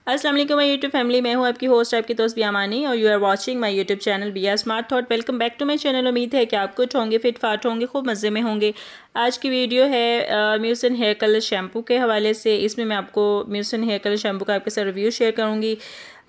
अस्सलाम वालेकुम my YouTube family. मैं हूं आपकी होस्ट, आपकी दोस्त बिया मानी, और you are watching my YouTube channel be a smart thought. Welcome back to my channel. उम्मीद है कि आप कुछ होंगे, फिट फाट होंगे, खूब मज़े में होंगे। आज की वीडियो है म्यूसिन हेयर कलर शैम्पू के हवाले से। इसमें मैं आपको म्यूसिन हेयर कलर शैम्पू का आपके साथ रिव्यू शेयर करूँगी।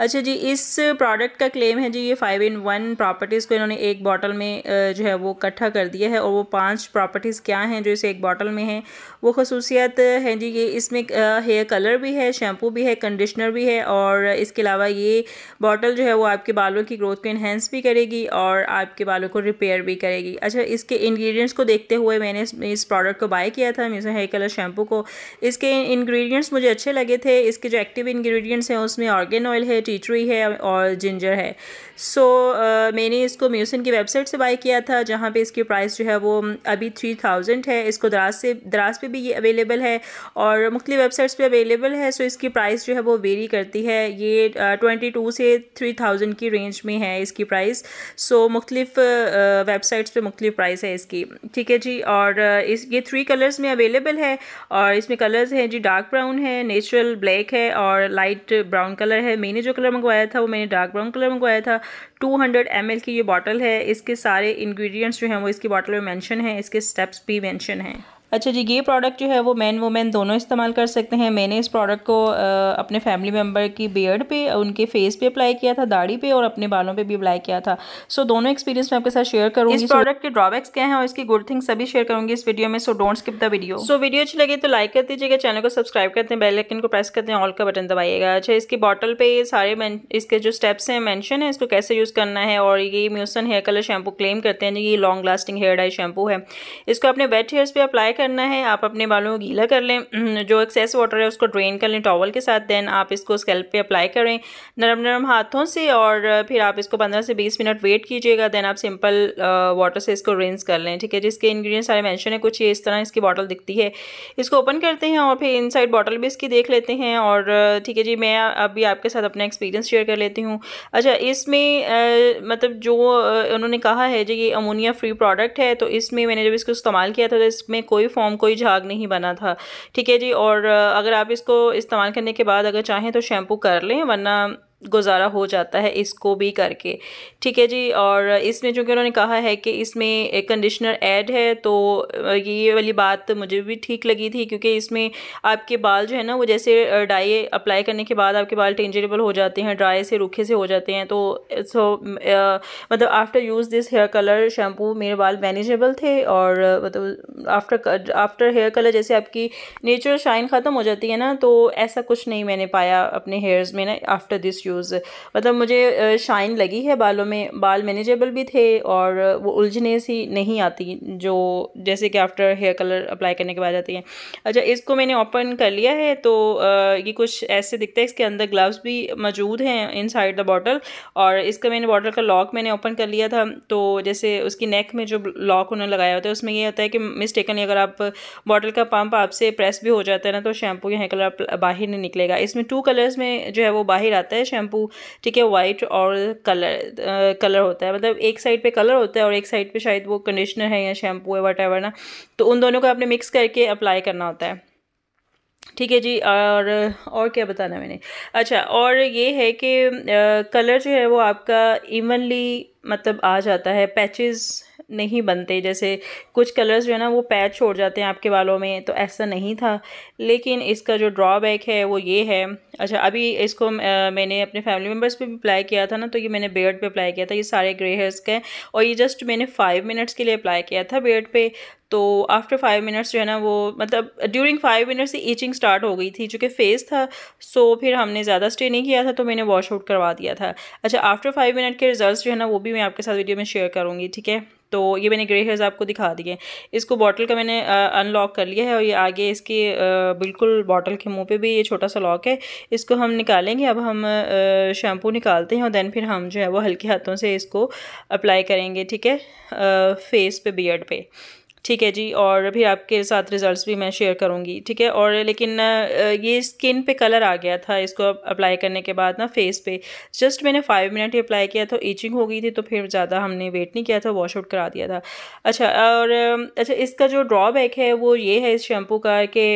अच्छा जी, इस प्रोडक्ट का क्लेम है जी, ये 5-in-1 प्रॉपर्टीज़ को इन्होंने एक बॉटल में जो है वो इकट्ठा कर दिया है। और वो 5 प्रॉपर्टीज़ क्या हैं जो इसे एक बॉटल में हैं, वो खसूसियत हैं जी। ये इसमें हेयर कलर भी है, शैम्पू भी है, कंडीशनर भी है, और इसके अलावा ये बॉटल जो है वो आपके बालों की ग्रोथ को इन्हेंस भी करेगी और आपके बालों को रिपेयर भी करेगी। अच्छा, इसके इंग्रेडिएंट्स को देखते हुए मैंने इस प्रोडक्ट को बाय किया था, म्यूसिन हेयर कलर शैम्पू को। इसके इंग्रेडिएंट्स मुझे अच्छे लगे थे। इसके जो एक्टिव इंग्रेडिएंट्स हैं उसमें ऑर्गेन ऑयल है, टी ट्री है और जिंजर है। सो मैंने इसको म्यूसिन की वेबसाइट से बाय किया था, जहाँ पे इसकी प्राइस जो है वो अभी 3000 है। इसको दराज पे भी ये अवेलेबल है और मुख्तलिफ वेबसाइट्स पे अवेलेबल है। सो इसकी प्राइस जो है वो वेरी करती है। ये 22 से 3000 की रेंज में है इसकी प्राइस। सो मुख्तलिफ वेबसाइट्स पे मुख्तलिफ प्राइस है इसकी, ठीक है जी। और ये 3 कलर्स में अवेलेबल है। और इसमें कलर्स हैं जी, डार्क ब्राउन है, नेचुरल ब्लैक है और लाइट ब्राउन कलर है। मैंने जो कलर मंगवाया था वो मैंने डार्क ब्राउन कलर मंगवाया था। 200 ml की ये बॉटल है। इसके सारे इंग्रेडिएंट्स जो हैं वो इसकी बॉटल में मेंशन हैं, इसके स्टेप्स भी मेंशन हैं। अच्छा जी, ये प्रोडक्ट जो है वो मैन वुमेन दोनों इस्तेमाल कर सकते हैं। मैंने इस प्रोडक्ट को अपने फैमिली मेम्बर की बियर्ड पे, उनके फेस पे अप्लाई किया था, दाढ़ी पे और अपने बालों पे भी अप्लाई किया था। सो दोनों एक्सपीरियंस मैं आपके साथ शेयर करूँगी। इस प्रोडक्ट के ड्रॉबैक्स क्या हैं और इसकी गुड थिंग्स सभी शेयर करूँगी इस वीडियो में। So don't skip the video. So video अच्छी लगे तो लाइक कर दीजिएगा, चैनल को सब्सक्राइब करते हैं, बेल आइकन को प्रेस करते हैं, ऑल का बटन दबाइएगा। अच्छा, इसकी बॉटल पे सारे इसके जो स्टेप्स हैं मेंशन है, इसको कैसे यूज़ करना है। और ये म्यूसिन हेयर कलर शैम्पू क्लेम करते हैं, ये long lasting hair dye shampoo है। इसको अपने वेट हेयर्स पे अप्लाई करना है। आप अपने बालों को गीला कर लें, जो एक्सेस वाटर है उसको ड्रेन कर लें टॉवल के साथ। देन आप इसको स्कैल्प पे अप्लाई करें नरम नरम हाथों से, और फिर आप इसको 15 से 20 मिनट वेट कीजिएगा। देन आप सिंपल वाटर से इसको रिंस कर लें, ठीक है। जिसके इंग्रेडिएंट्स सारे मेंशन है, कुछ ये इस तरह इसकी बॉटल दिखती है। इसको ओपन करते हैं और फिर इनसाइड बॉटल भी इसकी देख लेते हैं। और ठीक है जी, मैं अभी आपके साथ अपना एक्सपीरियंस शेयर कर लेती हूँ। अच्छा, इसमें मतलब जो उन्होंने कहा है जी, ये अमोनिया फ्री प्रोडक्ट है। तो इसमें मैंने जब इसको इस्तेमाल किया था तो इसमें कोई फॉर्म, कोई झाग नहीं बना था, ठीक है जी। और अगर आप इसको इस्तेमाल करने के बाद अगर चाहें तो शैम्पू कर लें, वरना गुजारा हो जाता है इसको भी करके, ठीक है जी। और इसमें जो कि उन्होंने कहा है कि इसमें एक कंडीशनर ऐड है, तो ये वाली बात मुझे भी ठीक लगी थी, क्योंकि इसमें आपके बाल जो है ना वो जैसे डाई अप्लाई करने के बाद आपके बाल टेंजरेबल हो जाते हैं, ड्राई से रूखे से हो जाते हैं। तो मतलब after use this hair colour shampoo मेरे बाल मैनेजेबल थे। और मतलब आफ्टर हेयर कलर जैसे आपकी नेचुरल शाइन ख़त्म हो जाती है ना, तो ऐसा कुछ नहीं मैंने पाया अपने हेयर्स में ना आफ्टर दिस यूज़। मतलब मुझे शाइन लगी है बालों में, बाल मैनेजेबल भी थे और वो उलझने सी नहीं आती जो जैसे कि आफ्टर हेयर कलर अप्लाई करने के बाद आती हैं। अच्छा, इसको मैंने ओपन कर लिया है, तो ये कुछ ऐसे दिखता है। इसके अंदर ग्लव्स भी मौजूद हैं इनसाइड द बॉटल। और इसका मैंने बॉटल का लॉक मैंने ओपन कर लिया था। तो जैसे उसकी नेक में जो लॉक उन्होंने लगाया होता है उसमें ये होता है कि मिस्टेकनली अगर आप बॉटल का पंप आपसे प्रेस भी हो जाता है ना, तो शैम्पू या हेयर कलर बाहर नहीं निकलेगा। इसमें 2 कलर्स में जो है वो बाहर आता है शैम्पू, ठीक है। वाइट और कलर होता है, मतलब एक साइड पे कलर होता है और एक साइड पे शायद वो कंडीशनर है या शैम्पू है, वट ना। तो उन दोनों को आपने मिक्स करके अप्लाई करना होता है, ठीक है जी। और क्या बताना मैंने। अच्छा, और ये है कि कलर जो है वो आपका इवनली मतलब आ जाता है, पैचेस नहीं बनते। जैसे कुछ कलर्स जो है ना वो पैच छोड़ जाते हैं आपके बालों में, तो ऐसा नहीं था। लेकिन इसका जो ड्रॉबैक है वो ये है। अच्छा, अभी इसको मैंने अपने फैमिली मेम्बर्स पे भी अप्लाई किया था ना, तो ये मैंने बियर्ड पे अप्लाई किया था। ये सारे ग्रे हेयर्स के हैं और ये जस्ट मैंने 5 मिनट्स के लिए अप्लाई किया था बियर्ड पे। तो आफ्टर 5 मिनट्स जो है ना वो मतलब ड्यूरिंग 5 मिनट्स से ईचिंग स्टार्ट हो गई थी, चूँकि फेस था। सो फिर हमने ज़्यादा स्टे नहीं किया था, तो मैंने वॉश आउट करवा दिया था। अच्छा, आफ्टर 5 मिनट के रिजल्ट्स जो है ना वो भी मैं आपके साथ वीडियो में शेयर करूँगी, ठीक है। तो ये मैंने ग्रे हेयर्स आपको दिखा दिए। इसको बॉटल का मैंने अनलॉक कर लिया है और ये आगे इसके बिल्कुल बॉटल के मुंह पे भी ये छोटा सा लॉक है। इसको हम निकालेंगे। अब हम शैम्पू निकालते हैं और देन फिर हम जो है वो हल्के हाथों से इसको अप्लाई करेंगे, ठीक है, फेस पे, बियर्ड पे, ठीक है जी। और फिर आपके साथ रिजल्ट्स भी मैं शेयर करूँगी, ठीक है। और लेकिन ये स्किन पे कलर आ गया था इसको अप्लाई करने के बाद ना, फेस पे जस्ट मैंने 5 मिनट ही अप्लाई किया तो ईचिंग हो गई थी, तो फिर ज़्यादा हमने वेट नहीं किया था, वॉश आउट करा दिया था। अच्छा, और अच्छा, इसका जो ड्रॉबैक है वो ये है इस शैम्पू का कि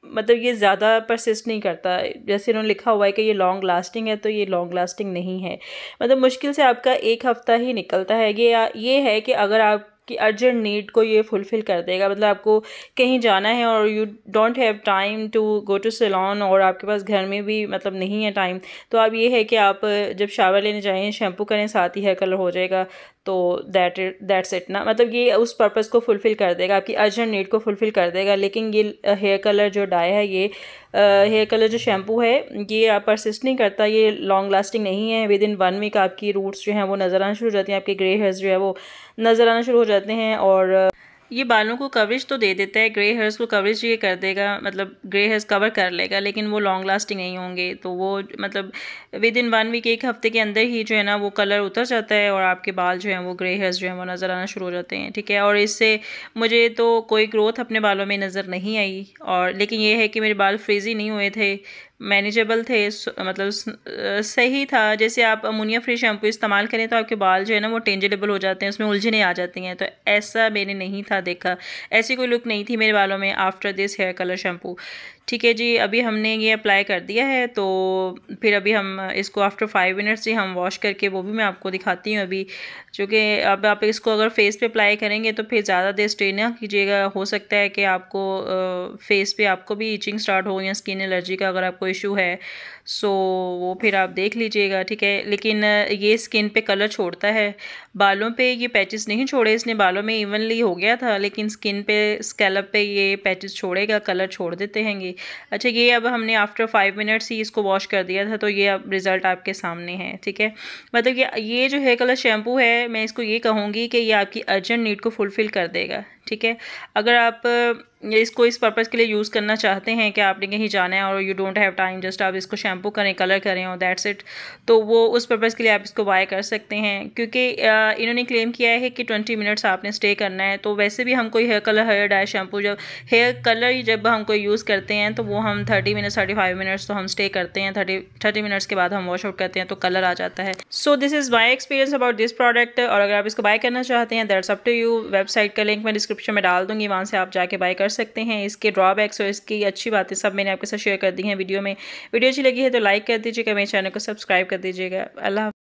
मतलब ये ज़्यादा परसिस्ट नहीं करता। जैसे इन्होंने लिखा हुआ है कि ये लॉन्ग लास्टिंग है, तो ये लॉन्ग लास्टिंग नहीं है। मतलब मुश्किल से आपका 1 हफ़्ता ही निकलता है। ये है कि अगर आपकी अर्जेंट नीड को ये फुलफ़िल कर देगा, मतलब आपको कहीं जाना है और you don't have time to go to salon, और आपके पास घर में भी मतलब नहीं है टाइम, तो आप ये है कि आप जब शावर लेने जाएँ, शैम्पू करें, साथ ही हेयर कलर हो जाएगा। तो दैट्स इट ना, मतलब ये उस पर्पज़ को फुलफ़िल कर देगा, आपकी अर्जेंट नीड को फुलफ़िल कर देगा। लेकिन ये हेयर कलर जो डाई है, ये हेयर कलर जो शैम्पू है, ये आप परसिस्ट नहीं करता, ये लॉन्ग लास्टिंग नहीं है। विद इन 1 वीक आपकी रूट्स जो हैं वो नज़र आना शुरू हो जाती हैं, आपके ग्रे हेयर्स जो है वो नज़र आना शुरू हो जाते हैं। और ये बालों को कवरेज तो दे देता है, ग्रे हेयर्स को कवरेज ये कर देगा, मतलब ग्रे हेयर्स कवर कर लेगा, लेकिन वो लॉन्ग लास्टिंग नहीं होंगे। तो वो मतलब विद इन 1 वीक, 1 हफ्ते के अंदर ही जो है ना वो कलर उतर जाता है, और आपके बाल जो हैं वो ग्रे हेयर्स जो हैं वो नज़र आना शुरू हो जाते हैं, ठीक है। और इससे मुझे तो कोई ग्रोथ अपने बालों में नज़र नहीं आई, और लेकिन ये है कि मेरे बाल फ्रीजी नहीं हुए थे, मैनेजेबल थे, मतलब सही था। जैसे आप अमोनिया फ्री शैम्पू इस्तेमाल करें तो आपके बाल जो है ना वो टेंजेबल हो जाते हैं, उसमें उलझनें आ जाती हैं, तो ऐसा मैंने नहीं था देखा, ऐसी कोई लुक नहीं थी मेरे बालों में after this hair colour shampoo. ठीक है जी, अभी हमने ये अप्लाई कर दिया है, तो फिर अभी हम इसको आफ्टर 5 मिनट्स ही हम वॉश करके वो भी मैं आपको दिखाती हूँ अभी। चूँकि अब आप इसको अगर फेस पे अप्लाई करेंगे तो फिर ज़्यादा देर स्टे ना कीजिएगा, हो सकता है कि आपको फेस पे आपको भी इचिंग स्टार्ट हो, या स्किन एलर्जी का अगर आपको इशू है, सो वो फिर आप देख लीजिएगा, ठीक है। लेकिन ये स्किन पे कलर छोड़ता है, बालों पे ये पैचेस नहीं छोड़े इसने, बालों में इवनली हो गया था, लेकिन स्किन पे, स्कैल्प पे ये पैचेस छोड़ेगा, कलर छोड़ देते हैं ये। अच्छा, ये अब हमने आफ्टर 5 मिनट्स ही इसको वॉश कर दिया था, तो ये अब रिज़ल्ट आपके सामने है, ठीक है। मतलब ये जो हेयर कलर शैम्पू है, मैं इसको ये कहूँगी कि ये आपकी अर्जेंट नीड को फुलफ़िल कर देगा, ठीक है। अगर आप इसको इस पर्पज़ के लिए यूज़ करना चाहते हैं कि आपने कहीं जाना है और you don't have time, just आप इसको शैम्पू करें, कलर करें और दैट्स इट, तो वो उस पर्पज़ के लिए आप इसको बाय कर सकते हैं। क्योंकि इन्होंने क्लेम किया है कि 20 मिनट्स आपने स्टे करना है, तो वैसे भी हम कोई hair colour, hair dye shampoo, जब हेयर कलर जब हम कोई यूज़ करते हैं तो वो हम 30 मिनट्स, 35 मिनट्स तो हम स्टे करते हैं, 30 मिनट्स के बाद हम वॉश आउट करते हैं, तो कलर आ जाता है। So this is my experience about this product. और अगर आप इसको बाय करना चाहते हैं, that's up to you. Website का लिंक मैं डिस्क्रिप्शन में डाल दूँगी, वहाँ से आप जाके बाय कर सकते हैं। इसके ड्रॉबैक्स और इसकी अच्छी बातें सब मैंने आपके साथ शेयर कर दी हैं वीडियो में। वीडियो अच्छी लगी है तो लाइक कर दीजिएगा, मेरे चैनल को सब्सक्राइब कर दीजिएगा। अल्लाह।